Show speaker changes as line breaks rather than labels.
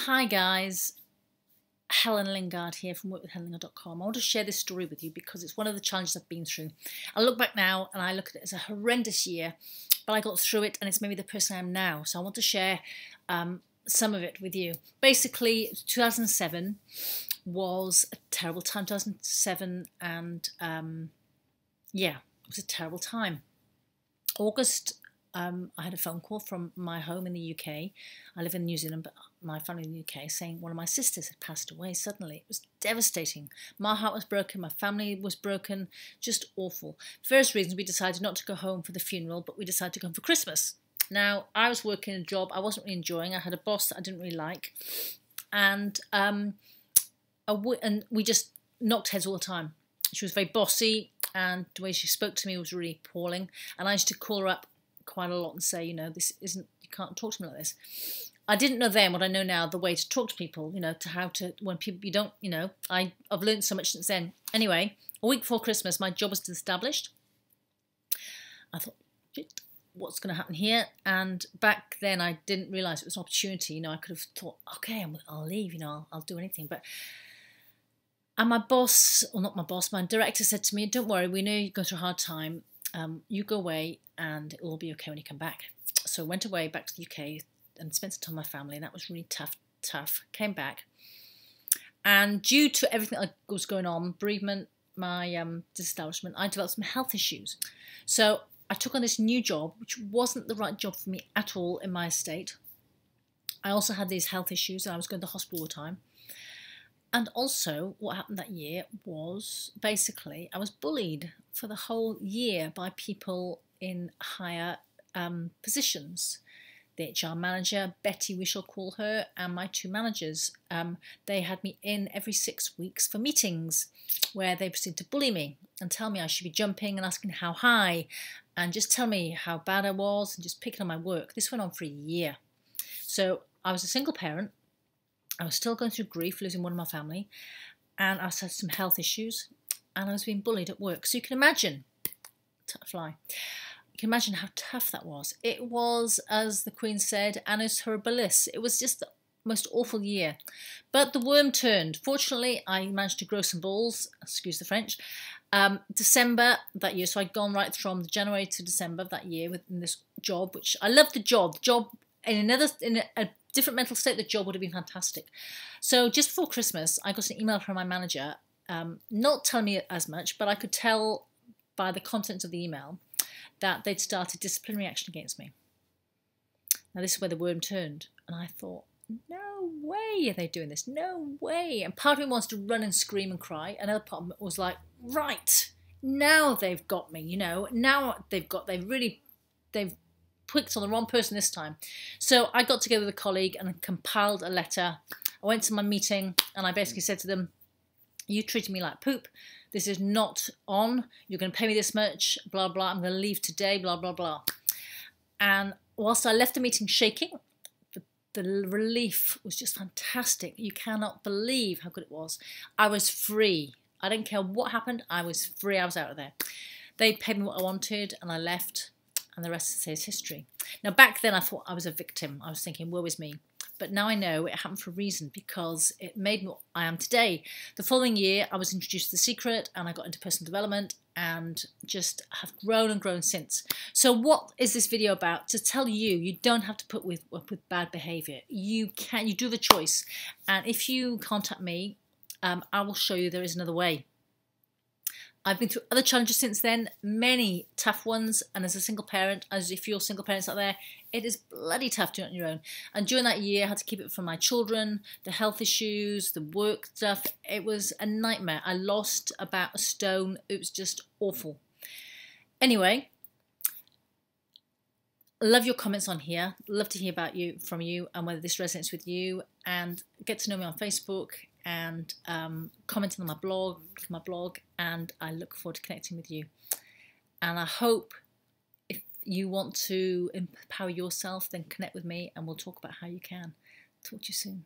Hi guys, Helen Lingard here from workwithhelenlingard.com. I want to share this story with you because it's one of the challenges I've been through. I look back now and I look at it as a horrendous year, but I got through it and it's made me the person I am now. So I want to share some of it with you. Basically, 2007 was a terrible time. 2007 and yeah, it was a terrible time. August, I had a phone call from my home in the UK. I live in New Zealand, but my family in the UK, saying one of my sisters had passed away suddenly. It was devastating. My heart was broken. My family was broken. Just awful. For various reasons, we decided not to go home for the funeral, but we decided to go home for Christmas. Now, I was working a job I wasn't really enjoying. I had a boss that I didn't really like. And we just knocked heads all the time. She was very bossy, and the way she spoke to me was really appalling. And I used to call her up quite a lot and say, you know, this isn't, you can't talk to me like this. I didn't know then what I know now, the way to talk to people, you know, to how to, when people, you don't, you know, I've learned so much since then. Anyway, a week before Christmas, my job was established. I thought, what's going to happen here? And back then I didn't realise it was an opportunity. You know, I could have thought, okay, I'll leave, you know, I'll do anything. And my boss, or not my boss, my director said to me, don't worry, we know you're going through a hard time. You go away and it'll all be okay when you come back. So I went away back to the UK and spent some time with my family, and that was really tough. Came back. And due to everything that was going on, bereavement, my disestablishment, I developed some health issues. So I took on this new job, which wasn't the right job for me at all in my estate. I also had these health issues and I was going to the hospital all the time. And also what happened that year was basically I was bullied for the whole year by people in higher positions. The HR manager, Betty we shall call her, and my two managers. They had me in every 6 weeks for meetings where they proceeded to bully me and tell me I should be jumping and asking how high and just tell me how bad I was and just picking on my work. This went on for a year. So I was a single parent. I was still going through grief, losing one of my family, and I had some health issues, and I was being bullied at work. So you can imagine, you can imagine how tough that was. It was, as the Queen said, annus horribilis. It was just the most awful year. But the worm turned. Fortunately, I managed to grow some balls, excuse the French, December that year. So I'd gone right from January to December of that year within this job, which I loved the job. The job in a different mental state, the job would have been fantastic. So just before Christmas, I got an email from my manager, not telling me as much, but I could tell by the contents of the email that they'd started disciplinary action against me. Now this is where the worm turned, and I thought, no way are they doing this, no way. And part of me wants to run and scream and cry. Another part of me was like, right, now they've got me, you know, now they've picked on the wrong person this time. So I got together with a colleague and compiled a letter. I went to my meeting and I basically said to them, you treated me like poop. This is not on. You're going to pay me this much, blah, blah. I'm going to leave today, blah, blah, blah. And whilst I left the meeting shaking, the relief was just fantastic. You cannot believe how good it was. I was free. I didn't care what happened. I was free. I was out of there. They paid me what I wanted and I left. And the rest is history. Now, back then, I thought I was a victim. I was thinking, woe is me. But now I know it happened for a reason, because it made me what I am today. The following year, I was introduced to The Secret, and I got into personal development, and just have grown and grown since. So what is this video about? To tell you, you don't have to put up with bad behaviour. You do have a choice. And if you contact me, I will show you there is another way. I've been through other challenges since then, many tough ones, and as a single parent, as if you're single parents out there, it is bloody tough doing it on your own. And during that year, I had to keep it from my children, the health issues, the work stuff. It was a nightmare. I lost about a stone. It was just awful. Anyway, love your comments on here. Love to hear from you and whether this resonates with you, and get to know me on Facebook and commenting on my blog, and I look forward to connecting with you. And I hope if you want to empower yourself, then connect with me and we'll talk about how you can. Talk to you soon.